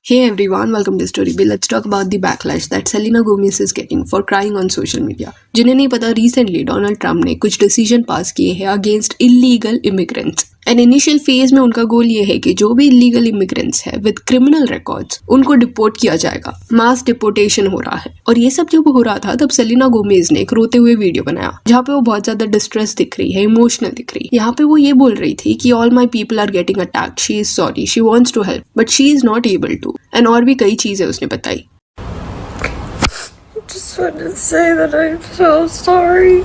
Hey everyone, welcome to Storybill. Let's talk about the backlash that Selena Gomez is getting for crying on social media. जिन्हें नहीं पता, recently Donald Trump ने कुछ decision पास किए हैं against illegal immigrants and initial phase में उनका गोल ये है कि जो भी इलीगल इमिग्रेंट्स है विद क्रिमिनल रिकॉर्ड्स उनको डिपोर्ट किया जाएगा। मास डिपोर्टेशन हो रहा है और ये सब जब हो रहा था तब सेलिना गोमेज ने एक रोते हुए वीडियो बनाया जहाँ पे वो बहुत ज्यादा डिस्ट्रेस दिख रही है, इमोशनल दिख रही है। यहाँ पे वो ये बोल रही थी कि all my people are getting attacked, she is sorry, she wants to help but she is not able to, and और भी कई चीजें उसने बताई। Just want to say that I'm so sorry.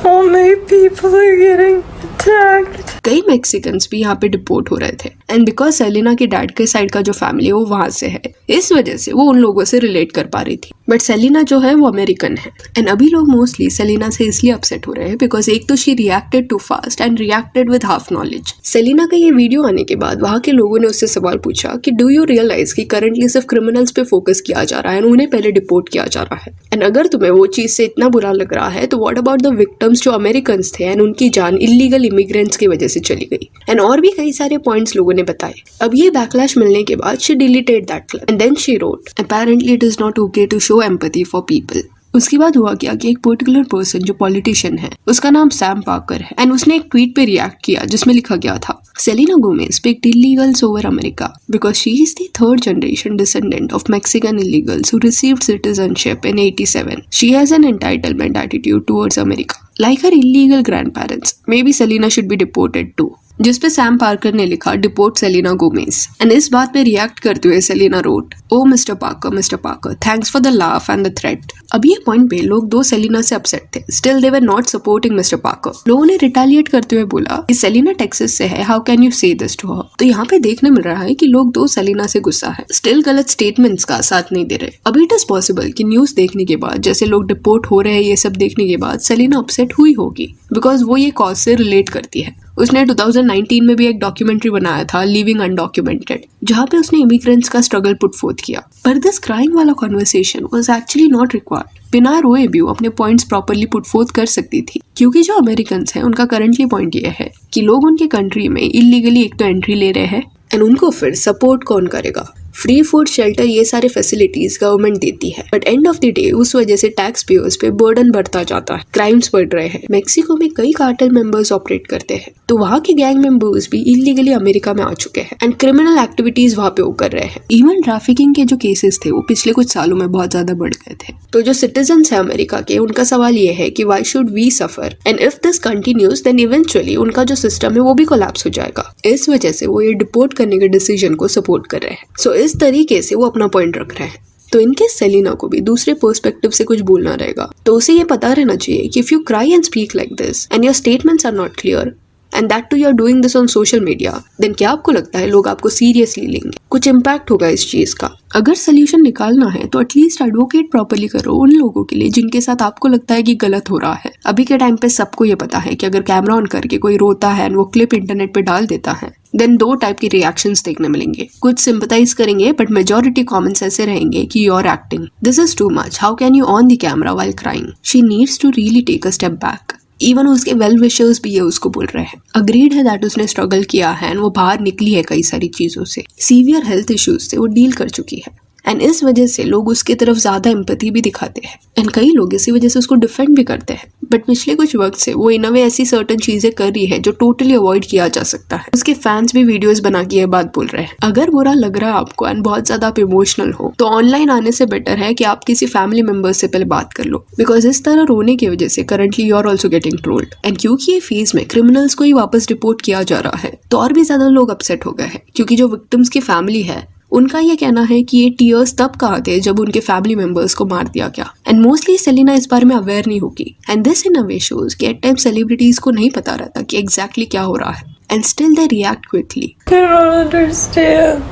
All my people are getting attacked. कई Mexicans भी यहाँ पे डिपोर्ट हो रहे थे एंड बिकॉज सेलिना के डैड के साइड का जो फैमिली है वो वहां से है, इस वजह से वो उन लोगों से रिलेट कर पा रही थी। बट सेलिना जो है वो अमेरिकन है एंड अभी लोग मोस्टली सेलिना से इसलिए अपसेट हो रहे हैं बिकॉज एक तो she reacted too fast and reacted with half knowledge. Selena का ये वीडियो आने के बाद वहाँ के लोगों ने उससे सवाल पूछा कि डू यू रियलाइज कि करंटली सिर्फ क्रिमिनल्स पे फोकस किया जा रहा है, उन्हें पहले डिपोर्ट किया जा रहा है, एंड अगर तुम्हें वो चीज से इतना बुरा लग रहा है तो व्हाट अबाउट द विक्टिम्स जो अमेरिकन थे एंड उनकी जान इलीगल इमिग्रेंट्स की वजह से चली गई, एंड और भी कई सारे पॉइंट्स लोगों ने बताए। अब ये बैकलैश मिलने के बाद she deleted that clip and then she wrote apparently it is not okay to show empathy for people। उसके बाद हुआ क्या कि एक पर्टिकुलर पर्सन जो पॉलिटिशियन है उसका नाम सैम पार्कर है एंड उसने एक ट्वीट पे रिएक्ट किया जिसमें लिखा गया था Selina Gomez picked illegals over America because she is the third generation descendant of Mexican illegals who received citizenship in 87. She has an entitlement attitude towards America. Like her illegal grandparents, maybe Selena should be deported too. जिसपे Sam Parker ने लिखा deport Selina Gomez and इस बात पे react करते हुए Selena wrote oh mister Parker thanks for the laugh and the threat. अब ये पॉइंट पे लोग दो सेलिना से अपसेट थे, still they were not supporting mister Parker. लोगों ने रिटेलिएट करते हुए बोला कि सेलिना टेक्सास से है, हाउ कैन यू से दिस टू हर। तो यहाँ पे देखने मिल रहा है कि लोग दो सेलिना से गुस्सा है, स्टिल गलत स्टेटमेंट्स का साथ नहीं दे रहे। अब इट इज पॉसिबल कि न्यूज देखने के बाद जैसे लोग डिपोर्ट हो रहे हैं ये सब देखने के बाद सेलिना अपसेट हुई होगी बिकॉज वो ये कॉज से रिलेट करती है। उसने 2019 में भी एक डॉक्यूमेंट्री बनाया था लिविंग अनडॉक्यूमेंटेड जहाँ पे उसने इमिग्रेंट्स का स्ट्रगल पुट फोर्थ किया, पर दिस क्राइम वाला conversation was actually not required. बिना रोए भी वो अपने पॉइंट्स प्रॉपरली पुट फोर्थ कर सकती थी क्योंकि जो अमेरिकन हैं उनका करंटली पॉइंट ये है कि लोग उनके कंट्री में इलीगली एक तो एंट्री ले रहे हैं एंड उनको फिर सपोर्ट कौन करेगा। फ्री फूड, शेल्टर, ये सारे फैसिलिटीज गवर्नमेंट देती है but end of the day उस वजह से टैक्स पेयर्स पे बर्डन बढ़ता जाता है, क्राइम्स बढ़ रहे हैं। मेक्सिको में कई कार्टेल मेंबर्स ऑपरेट करते हैं तो वहाँ के गैंग मेंबर्स भी इलीगली अमेरिका में आ चुके हैं एंड क्रिमिनल एक्टिविटीज वहाँ पे वो कर रहे हैं। इवन ट्रैफिकिंग के जो केसेस थे वो पिछले कुछ सालों में बहुत ज्यादा बढ़ गए थे। तो जो सिटीजन है अमेरिका के उनका सवाल ये है कि why should we suffer and if this continues then eventually उनका जो सिस्टम है वो भी कोलैप्स हो जाएगा। इस वजह से वो ये डिपोर्ट करने के डिसीजन को सपोर्ट कर रहे हैं। सो इस तरीके से वो अपना पॉइंट रख रहे हैं। तो इनके सेलिना को भी दूसरे पर्सपेक्टिव से कुछ बोलना रहेगा तो उसे ये पता रहना चाहिए कि if you cry and speak like this and your statements are not clear and that too you are doing this on social media, then क्या आपको लगता है लोग आपको सीरियसली लेंगे? कुछ इम्पैक्ट होगा इस चीज का। अगर सोल्यूशन निकालना है तो एटलीस्ट एडवोकेट प्रॉपर्ली करो उन लोगों के लिए जिनके साथ आपको लगता है कि गलत हो रहा है। अभी के टाइम पे सबको ये पता है कि अगर कैमरा ऑन करके कोई रोता है एंड वो क्लिप इंटरनेट पे डाल देता है देन दो टाइप की रिएक्शंस देखने मिलेंगे। कुछ सिंपैथाइज करेंगे बट मेजॉरिटी कमेंट्स ऐसे रहेंगे कि you are acting, this is too much, how can you on the camera while crying, she needs to really take a step back. Even उसके वेल विशर्स भी ये उसको बोल रहे हैं। अग्रीड है दैट उसने स्ट्रगल किया है एंड वो बाहर निकली है कई सारी चीजों से, सीवियर हेल्थ इश्यूज से वो डील कर चुकी है एंड इस वजह से लोग उसकी तरफ ज्यादा एम्पैथी भी दिखाते हैं एंड कई लोग इसी वजह से उसको डिफेंड भी करते हैं। बट पिछले कुछ वक्त से वो इन अ वे ऐसी सर्टेन चीजें कर रही है जो टोटली अवॉइड किया जा सकता है। उसके फैंस भी वीडियोस बना के ये बात बोल रहे हैं। अगर बुरा लग रहा है आपको एंड बहुत ज्यादा आप इमोशनल हो तो ऑनलाइन आने से बेटर है कि आप किसी फैमिली मेंबर से पहले बात कर लो बिकॉज इस तरह रोने की वजह से currently you are also getting trolled and क्योंकि ये फेज में क्रिमिनल्स को ही वापस डिपोर्ट किया जा रहा है तो और भी ज्यादा लोग अपसेट हो गए हैं क्योंकि जो विक्टिम्स की फैमिली है उनका ये कहना है कि ये टीयर्स तब कहाँ थे जब उनके फैमिली मेंबर्स को मार दिया गया एंड मोस्टली सेलिना इस बारे में अवेयर नहीं होगी and this in a way shows कि एट टाइम्स सेलिब्रिटीज को नहीं पता रहता कि एग्जैक्टली क्या हो रहा है and still they react quickly. I don't understand.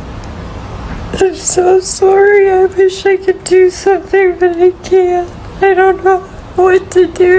I'm so sorry. I wish I could do something, but I can't. I don't know what to do.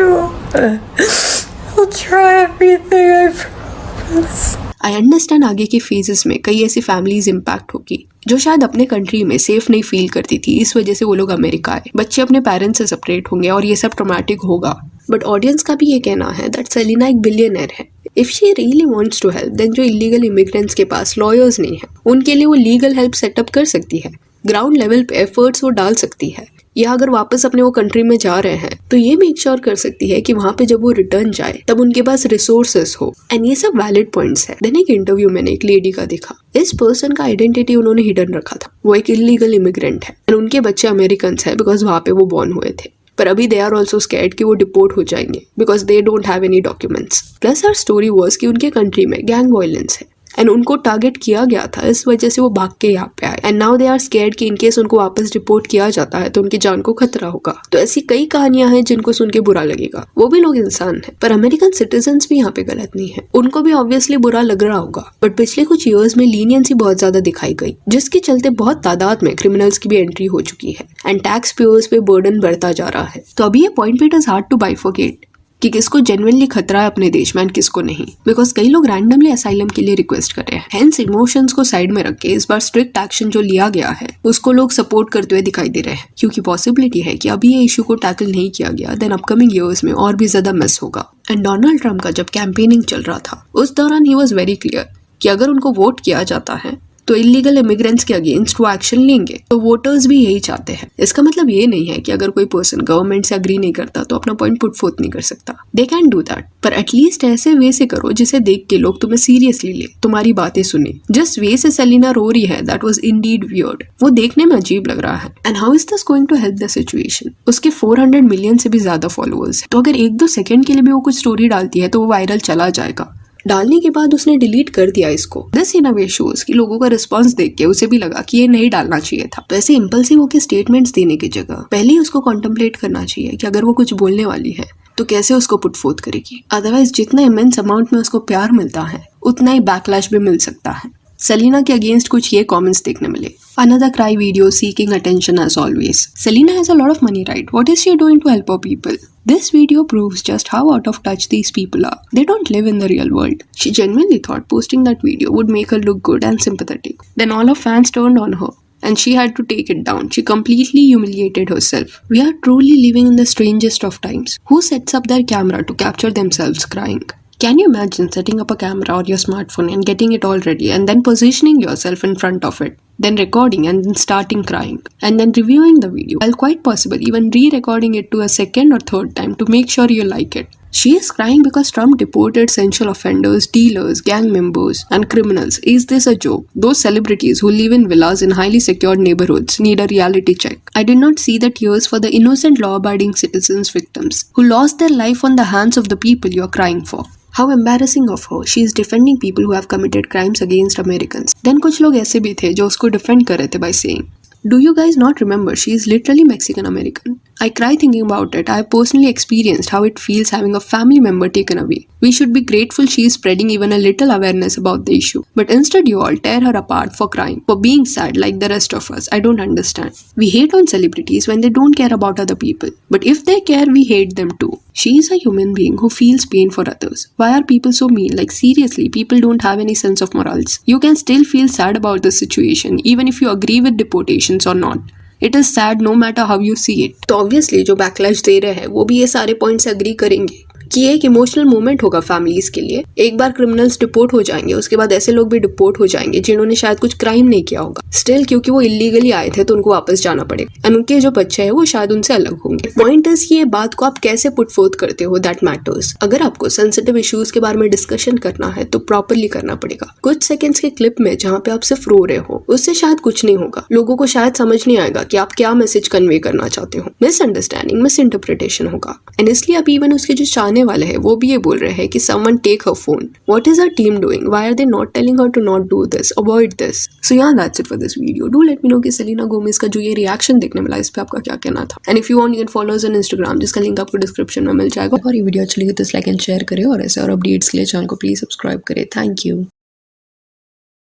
I'll try everything, I promise. I understand आगे के phases में कई ऐसी families impact होगी जो शायद अपने country में सेफ नहीं फील करती थी, इस वजह से वो लोग अमेरिका आए। बच्चे अपने पेरेंट्स से सेपरेट होंगे और ये सब ट्रॉमेटिक होगा। बट ऑडियंस का भी ये कहना है दैट सेलिना एक बिलियनर है, if she really wants to help then जो इलीगल इमिग्रेंट्स के पास लॉयर्स नहीं है उनके लिए वो लीगल हेल्प सेटअप कर सकती है, ग्राउंड लेवल पे एफर्ट्स वो डाल सकती है, या अगर वापस अपने वो कंट्री में जा रहे हैं तो ये मेक श्योर कर सकती है कि वहां पे जब वो रिटर्न जाए तब उनके पास रिसोर्सेस हो। एंड ये सब वैलिड पॉइंट्स है। देन एक इंटरव्यू मैंने एक लेडी का देखा, इस पर्सन का आइडेंटिटी उन्होंने हिडन रखा था, वो एक इलीगल इमिग्रेंट है एंड उनके बच्चे अमेरिकन है बिकॉज वहां पे वो बॉर्न हुए थे, पर अभी दे आर ऑल्सो स्कैर्ड कि वो डिपोर्ट हो जाएंगे because they don't have any documents. Plus her story was कि उनके कंट्री में गैंग वायलेंस है एंड उनको टारगेट किया गया था, इस वजह से वो भाग के यहाँ पे आए and now they are scared कि इनकेस उनको वापस रिपोर्ट किया जाता है तो उनकी जान को खतरा होगा। तो ऐसी कई कहानियां हैं जिनको सुन के बुरा लगेगा, वो भी लोग इंसान हैं, पर अमेरिकन सिटीजन्स भी यहाँ पे गलत नहीं है, उनको भी ऑब्वियसली बुरा लग रहा होगा। बट पिछले कुछ ईयर्स में लीनियंसी बहुत ज्यादा दिखाई गई जिसके चलते बहुत तादाद में क्रिमिनल्स की भी एंट्री हो चुकी है एंड टैक्स पेयर्स पे बर्डन बढ़ता जा रहा है। तो अभी ये पॉइंट पे it is hard to bifurcate कि किसको जेन्युइनली खतरा है अपने देश में एंड किसको नहीं, बिकॉज कई लोग रैंडमली असाइलम के लिए रिक्वेस्ट कर रहे हैं। हेंस इमोशंस को साइड में रख के इस बार स्ट्रिक्ट एक्शन जो लिया गया है उसको लोग सपोर्ट करते हुए दिखाई दे रहे हैं, क्योंकि पॉसिबिलिटी है कि अभी ये इशू को टैकल नहीं किया गया देन अपकमिंग ईयर्स में और भी ज्यादा मिस होगा। एंड डोनाल्ड ट्रम्प का जब कैंपेनिंग चल रहा था उस दौरान ही वॉज वेरी क्लियर कि अगर उनको वोट किया जाता है तो इलीगल इमिग्रेंट्स के अगेंस्ट वो एक्शन लेंगे, तो वोटर्स भी यही चाहते हैं। इसका मतलब ये नहीं है कि अगर कोई पर्सन गवर्नमेंट से अग्री नहीं करता तो अपना पॉइंट पुट फोर्थ नहीं कर सकता, दे कैन डू दैट, पर एटलीस्ट ऐसे वे से करो जिसे देख के लोग तुम्हें सीरियसली ले, तुम्हारी बातें सुने। जिस वे से सेलिना रो रही है दैट वाज इंडीड वियर्ड, वो देखने में अजीब लग रहा है। And how is this going to help the situation? उसके 400 मिलियन से भी ज्यादा फॉलोअर्स, तो अगर 1-2 सेकंड के लिए भी वो कुछ स्टोरी डालती है तो वो वायरल चला जाएगा। डालने के बाद उसने डिलीट कर दिया इसको। This in a way shows कि लोगों का रिस्पांस देख के उसे भी लगा कि ये नहीं डालना चाहिए था। तो ऐसे इम्पल्सिव होकर स्टेटमेंट्स देने की जगह पहले ही उसको कॉन्टेम्पलेट करना चाहिए कि अगर वो कुछ बोलने वाली है तो कैसे उसको पुट फोर्थ करेगी। अदरवाइज जितना इमेंस अमाउंट में उसको प्यार मिलता है उतना ही बैकलैश भी मिल सकता है। सेलिना के अगेंस्ट कुछ ये कमेंट्स देखने मिले, another cry video seeking attention as always. Selena has a lot of money, right? What is she doing to help her people? This video proves just how out of touch these people are. They don't live in the real world. She genuinely thought posting that video would make her look good and sympathetic. Then all her fans turned on her and she had to take it down. She completely humiliated herself. We are truly living in the strangest of times. Who sets up their camera to capture themselves crying? Can you imagine setting up a camera or your smartphone and getting it all ready and then positioning yourself in front of it, then recording and then starting crying, and then reviewing the video, while quite possible even re-recording it to a second or third time to make sure you like it? She is crying because Trump deported sexual offenders, dealers, gang members, and criminals. Is this a joke? Those celebrities who live in villas in highly secured neighborhoods need a reality check. I did not see the tears for the innocent law-abiding citizens victims who lost their life on the hands of the people you are crying for. How embarrassing of her. She is defending people who have committed crimes against Americans. Then कुछ लोग ऐसे भी थे जो उसको defend कर रहे थे by saying, do you guys not remember she is literally Mexican American? I cry thinking about it. I have personally experienced how it feels having a family member taken away. We should be grateful she is spreading even a little awareness about the issue. But instead you all tear her apart for crying, for being sad like the rest of us. I don't understand. We hate on celebrities when they don't care about other people. But if they care, we hate them too. She is a human being who feels pain for others. Why are people so mean? Like seriously, people don't have any sense of morals. You can still feel sad about the situation even if you agree with deportations or not. It is sad no matter how you see it. तो obviously जो backlash दे रहे हैं वो भी ये सारे points agree करेंगे कि एक इमोशनल मोमेंट होगा फैमिलीज के लिए। एक बार क्रिमिनल्स डिपोर्ट हो जाएंगे, उसके बाद ऐसे लोग भी डिपोर्ट हो जाएंगे जिन्होंने शायद कुछ क्राइम नहीं किया होगा, स्टिल क्योंकि वो इलीगली आए थे तो उनको वापस जाना पड़ेगा। और उनके जो बच्चे हैं वो शायद उनसे अलग होंगे। पॉइंट इज ये बात को आप कैसे पुट फोर्थ करते हो, दैट मैटर्स। अगर आपको सेंसिटिव इश्यूज के बारे में डिस्कशन करना है तो प्रॉपरली करना पड़ेगा। कुछ सेकेंड्स के क्लिप में जहाँ पे आप सिर्फ रो रहे हो उससे शायद कुछ नहीं होगा, लोगों को शायद समझ नहीं आएगा कि आप क्या मैसेज कन्वे करना चाहते हो। मिसअंडरस्टैंडिंग, मिस इंटरप्रिटेशन होगा। एंड इसलिए अब इवन उसके जो चाहने वाले हैं वो भी बोल रहे हैं कि someone take her phone. What is our team doing? Why are they not telling her to not do this? Avoid this. So yeah, that's it for this video. Do let me know कि Selina Gomez का जो ये reaction देखने मिला इस पे आपका क्या कहना था। And if you want, you can follow us on Instagram, जिसका लिंक आपको डिस्क्रिप्शन में मिल जाएगा। और ये वीडियो अच्छी लगी तो लाइक एंड शेयर करें और ऐसे और अपडेट्स के लिए चैनल को प्लीज सब्सक्राइब करें। Thank you.